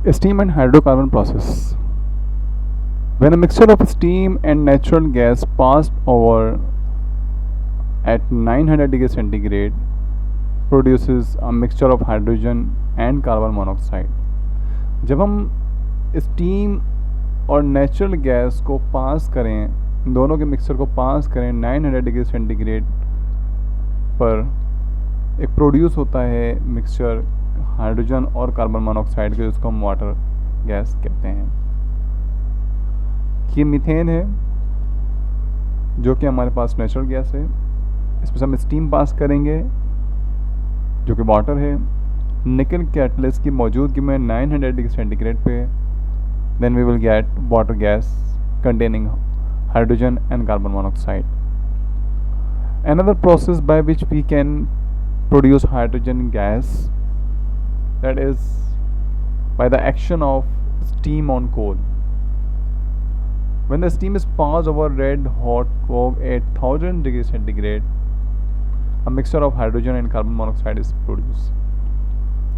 Steam and hydrocarbon process. When a mixture of steam and natural gas passed over at 900 degrees centigrade produces a mixture of hydrogen and carbon monoxide. जब हम steam और natural gas को पास करें, दोनों के mixture को पास करें 900 degree centigrade पर, एक प्रोड्यूस होता है मिक्सचर हाइड्रोजन और कार्बन मोनोऑक्साइड के, जिसको हम वाटर गैस कहते हैं। ये मीथेन है जो कि हमारे पास नेचुरल गैस है, इसमें से हम स्टीम पास करेंगे जो कि वाटर है। निकल कैटलिस्ट की मौजूदगी में 900 डिग्री सेंटीग्रेड पे, then we will get water gas containing hydrogen and carbon monoxide. Another process by which we can produce hydrogen gas, that is by the action of steam on coal. When the steam is passed over red hot coke at 1000 degrees centigrade, a mixture of hydrogen and carbon monoxide is produced.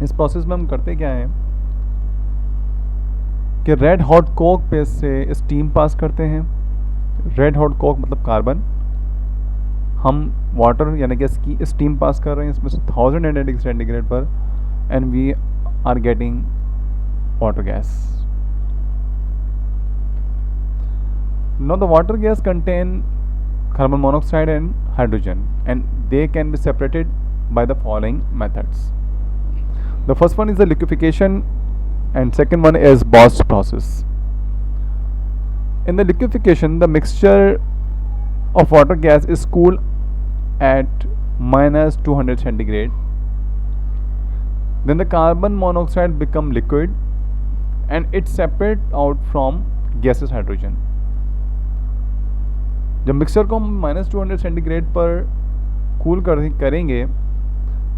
इस process में हम करते क्या हैं कि red hot Coke पे से steam pass करते हैं। रेड हॉट कोक मतलब कार्बन, हम वाटर यानी कि इसकी स्टीम पास कर रहे हैं इसमें से 1000 डिग्री सेंटीग्रेड पर, and we are getting water gas. Now the water gas contain carbon monoxide and hydrogen, and they can be separated by the following methods. The first one is the liquefaction and second one is Bosch process. In the liquefaction, the mixture of water gas is cooled at minus 200 centigrade. Then the carbon monoxide become liquid and it separate out from gaseous hydrogen. जब mixture को हम -200 centigrade पर cool करेंगे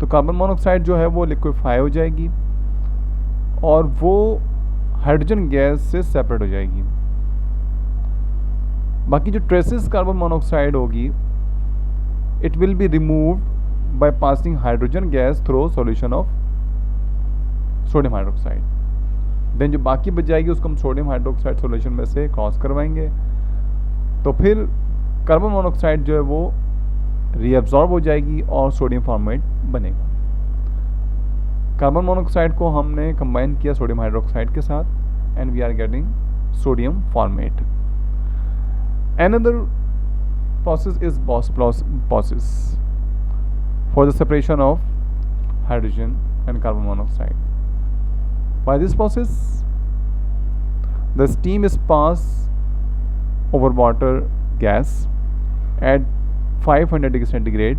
तो carbon monoxide जो है वो liquefy हो जाएगी और वो हाइड्रोजन गैस से सेपरेट हो जाएगी। बाकी जो ट्रेसेस कार्बन मोनोऑक्साइड होगी, it will be removed by passing hydrogen gas through solution of sodium hydroxide. Then जो बाकी बच जाएगी उसको हम सोडियम हाइड्रोक्साइड सॉल्यूशन में से क्रॉस करवाएंगे, तो फिर कार्बन मोनोऑक्साइड जो है वो रीअब्जॉर्ब हो जाएगी और सोडियम फॉर्मेट बनेगा। कार्बन मोनोऑक्साइड को हमने कंबाइन किया सोडियम हाइड्रोक्साइड के साथ and we are getting sodium formate. Another process is Bosch process for the separation of hydrogen and carbon monoxide. By this process, the steam is passed over water gas at 500 degree centigrade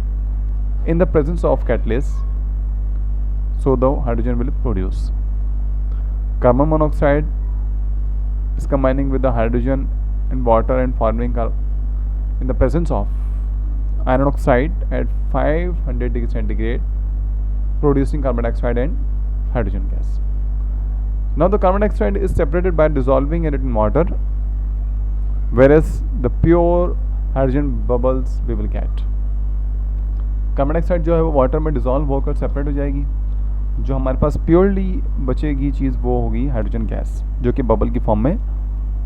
in the presence of catalyst, so the hydrogen will produce. Carbon monoxide is combining with the hydrogen and water and forming in the presence of iron oxide at 500 degree centigrade, producing carbon dioxide and hydrogen gas. Now the carbon dioxide is separated by dissolving it in water, whereas the pure hydrogen bubbles we will get. Carbon dioxide जो है वो water में dissolve होकर separate हो जाएगी, जो हमारे पास purely बचेगी चीज़ वो होगी हाइड्रोजन गैस, जो कि बबल की फॉर्म में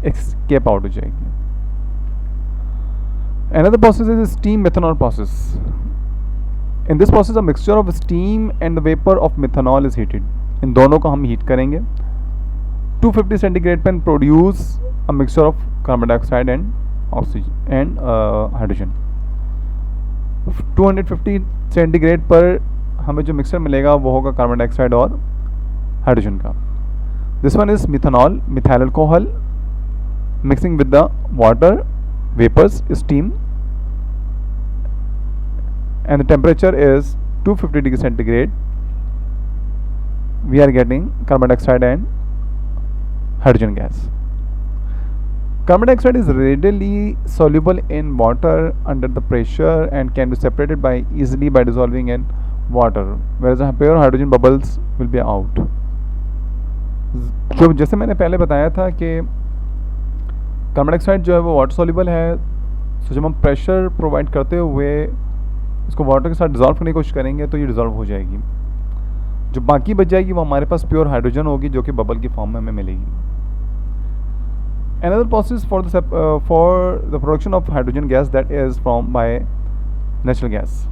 एस्केप आउट हो जाएगी। Another process is steam methanol process. In this process, a mixture of steam and the vapor of methanol is heated. इन दोनों को हम हीट करेंगे 250 सेंटीग्रेड पर, produce a mixture of carbon dioxide and oxygen and hydrogen. 250 centigrade पर हमें जो mixture मिलेगा वो होगा कार्बन डाइऑक्साइड और हाइड्रोजन का। This one is methanol, methyl alcohol, mixing with the water vapors, steam, and the temperature is 250 degree centigrade. We are getting carbon dioxide and hydrogen gas. Carbon dioxide is readily soluble in water under the pressure and can be separated by easily by dissolving in water, whereas the pure hydrogen bubbles will be out. जो जैसे मैंने पहले बताया था कि carbon dioxide जो है वो वाटर सॉल्युबल है, तो जब हम प्रेशर प्रोवाइड करते हुए इसको वाटर के साथ डिज़ोल्व करने की कोशिश करेंगे तो ये डिज़ोल्व हो जाएगी। जो बाकी बच जाएगी वो हमारे पास प्योर हाइड्रोजन होगी, जो कि बबल की फॉर्म में हमें मिलेगी. Another process for the production of hydrogen gas, that is from by natural gas.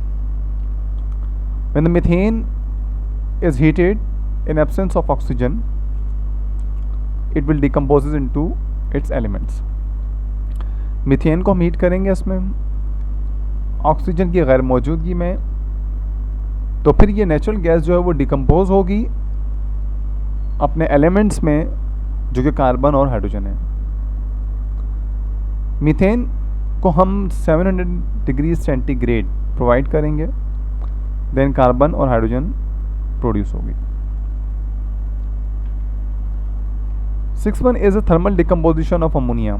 When the methane is heated in absence of oxygen, it will decompose into its elements. Methane को हम heat करेंगे इसमें oxygen की गैर मौजूदगी में, तो फिर ये नेचुरल गैस जो है वो डिकम्पोज होगी अपने एलिमेंट्स में, जो कि कार्बन और हाइड्रोजन है. मीथेन को हम 700 डिग्री सेंटीग्रेड प्रोवाइड करेंगे, देन कार्बन और हाइड्रोजन प्रोड्यूस होगी. 6 is a thermal decomposition of ammonia.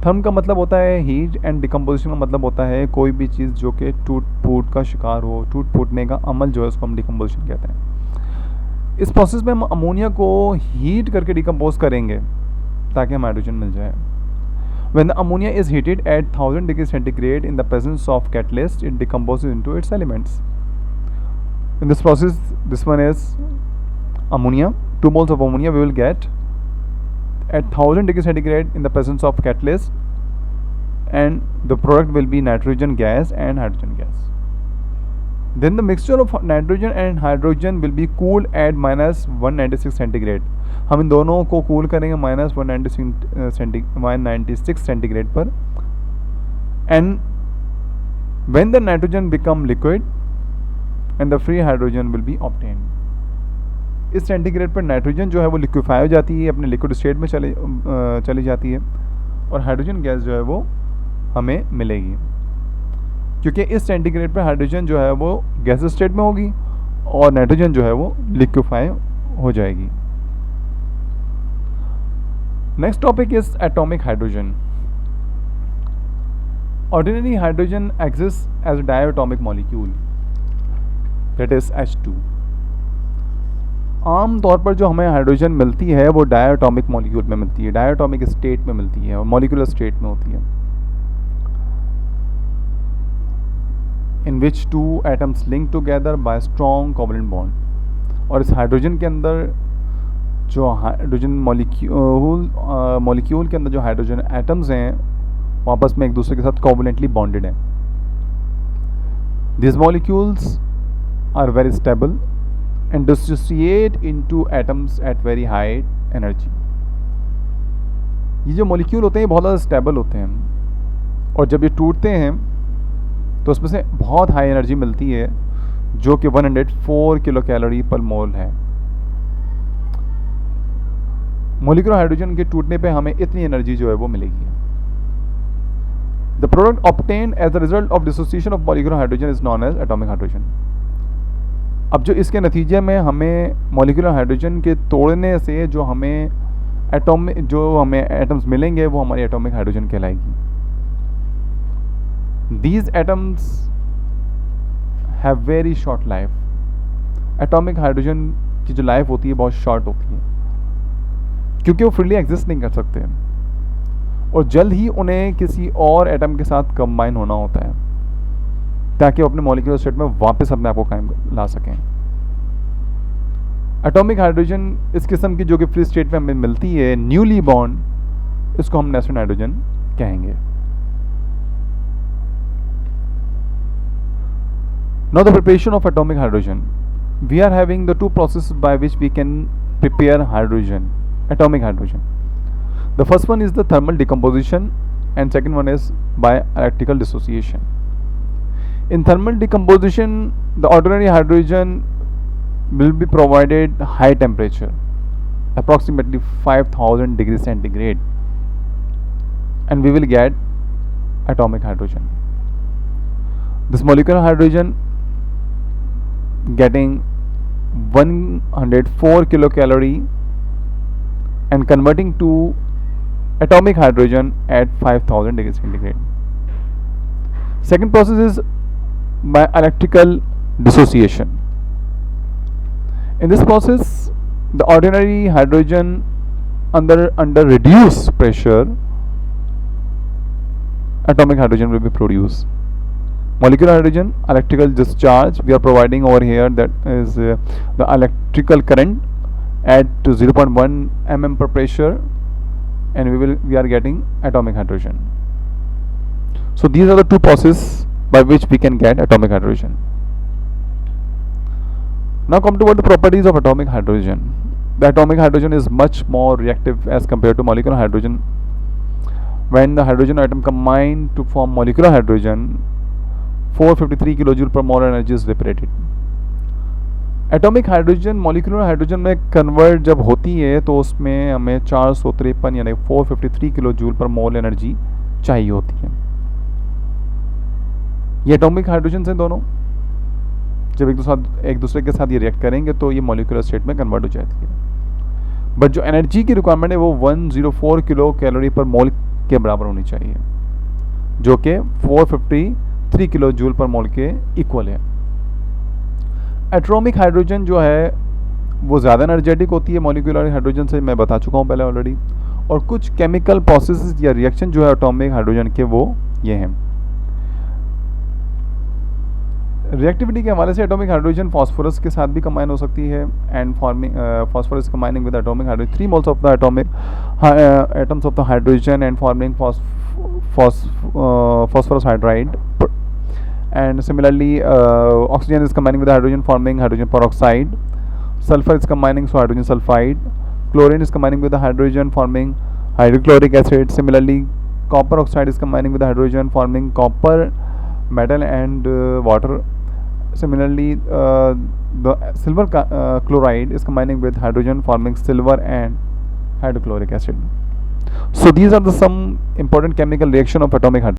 Therm का मतलब होता है हीट एंड डिकम्पोजिशन का मतलब होता है कोई भी चीज़ जो कि टूट फूट का शिकार हो, टूट फूटने का अमल जो है उसको हम डिकम्पोजिशन कहते हैं. इस प्रोसेस में हम अमोनिया को हीट करके डिकम्पोज करेंगे ताकि हमें हाइड्रोजन मिल जाए. When the ammonia is heated at 1000 degrees centigrade in the presence of catalyst, it decomposes into its elements. In this process, this one is ammonia. 2 moles of ammonia we will get at 1000 degrees centigrade in the presence of catalyst, and the product will be nitrogen gas and hydrogen gas. Then the mixture of nitrogen and hydrogen will be cooled at -196 centigrade. हम इन दोनों को cool करेंगे -196 centigrade पर. And when the nitrogen become liquid and the free hydrogen will be obtained. इस centigrade पर nitrogen जो है वो लिक्विफाई हो जाती है, अपने लिक्विड स्टेट में चली जाती है, और हाइड्रोजन गैस जो है वो हमें मिलेगी, क्योंकि इस सेंटीग्रेड पर हाइड्रोजन जो है वो गैस स्टेट में होगी और नाइट्रोजन जो है वो लिक्विफाई हो जाएगी. Next topic is atomic hydrogen. Ordinary hydrogen exists as a diatomic molecule, that is H2. आम तौर पर जो हमें हाइड्रोजन मिलती है वो डायटोमिक मॉलिक्यूल में मिलती है, डायटोमिक स्टेट में मिलती है और मॉलिक्यूलर स्टेट में होती है, in which 2 atoms link together by strong covalent bond. और इस हाइड्रोजन के अंदर जो हाइड्रोजन मॉलिक्यूल के अंदर जो हाइड्रोजन एटम्स हैं वो आपस में एक दूसरे के साथ कोवलेंटली बॉन्डेड हैं. These molecules are very stable and dissociate into atoms at very high energy. ये जो मॉलिक्यूल होते हैं बहुत ज़्यादा स्टेबल होते हैं, और जब ये टूटते हैं तो उसमें से बहुत हाई एनर्जी मिलती है, जो कि 104 किलो कैलोरी पर मोल है. मोलिकुलर हाइड्रोजन के टूटने पे हमें इतनी एनर्जी जो है वो मिलेगी. The product obtained as the result of dissociation of molecular hydrogen is known as atomic hydrogen. अब जो इसके नतीजे में हमें मॉलिकुलर हाइड्रोजन के तोड़ने से जो हमें एटम्स मिलेंगे वो हमारी एटॉमिक हाइड्रोजन कहलाएगी. These atoms have very short life. Atomic hydrogen की जो लाइफ होती है बहुत शॉर्ट होती है, क्योंकि वो फ्रीली एग्जिस्ट नहीं कर सकते और जल्द ही उन्हें किसी और एटम के साथ कंबाइन होना होता है ताकि वो अपने मॉलिक्यूलर स्टेट में वापस अपने आप को कायम ला सकें. एटॉमिक हाइड्रोजन इस किस्म की जो कि फ्री स्टेट में हमें मिलती है न्यूली बॉर्न, इसको हम नेचुरल हाइड्रोजन कहेंगे. Now the preparation of atomic hydrogen. We are having the 2 processes by which we can prepare hydrogen, atomic hydrogen. The first one is the thermal decomposition and second one is by electrical dissociation. In thermal decomposition, the ordinary hydrogen will be provided high temperature, approximately 5000 degrees centigrade, and we will get atomic hydrogen. This molecular hydrogen getting 104 kilocalorie and converting to atomic hydrogen at 5000 degrees centigrade. Second process is by electrical dissociation. In this process, the ordinary hydrogen under reduced pressure, atomic hydrogen will be produced. molecular hydrogen, electrical discharge we are providing over here, that is the electrical current at 0.1 mm per pressure, and we are getting atomic hydrogen. So these are the two processes by which we can get atomic hydrogen. Now come to what the properties of atomic hydrogen. The atomic hydrogen is much more reactive as compared to molecular hydrogen. When the hydrogen atom combine to form molecular hydrogen, 453 kilojoule पर mole energy is liberated. Atomic hydrogen molecular hydrogen में convert जब होती है तो उसमें हमें 453 यानी 453 kilojoule पर मोल एनर्जी चाहिए होती है. ये एटॉमिक हाइड्रोजन से दोनों जब एक दूसरे के साथ ये रिएक्ट करेंगे तो ये मॉलिक्यूलर स्टेट में कन्वर्ट हो जाती है. बट जो एनर्जी की रिक्वायरमेंट है वो 104 किलो कैलोरी पर मोल के बराबर होनी चाहिए, जो कि 453 किलो जूल पर मोल के इक्वल है. एटॉमिक हाइड्रोजन जो है वो ज़्यादा एनर्जेटिक होती है मॉलिक्यूलर हाइड्रोजन से, मैं बता चुका हूँ पहले ऑलरेडी. और कुछ केमिकल प्रोसेसेस या रिएक्शन जो है एटॉमिक हाइड्रोजन के वो ये हैं. रिएक्टिविटी के हवाले से एटॉमिक हाइड्रोजन फास्फोरस के साथ भी कंबाइन हो सकती है, and forming phosphorus combining with atomic hydrogen 3 moles of the atomic atoms of the hydrogen and forming phosphorus hydride. And similarly oxygen is combining with hydrogen forming hydrogen peroxide. Sulfur is combining, so hydrogen sulfide. Chlorine is combining with the hydrogen forming hydrochloric acid. Similarly copper oxide is combining with the hydrogen forming copper metal and water. Similarly the silver chloride is combining with hydrogen forming silver and hydrochloric acid. So these are the some important chemical reaction of atomic hydrogen.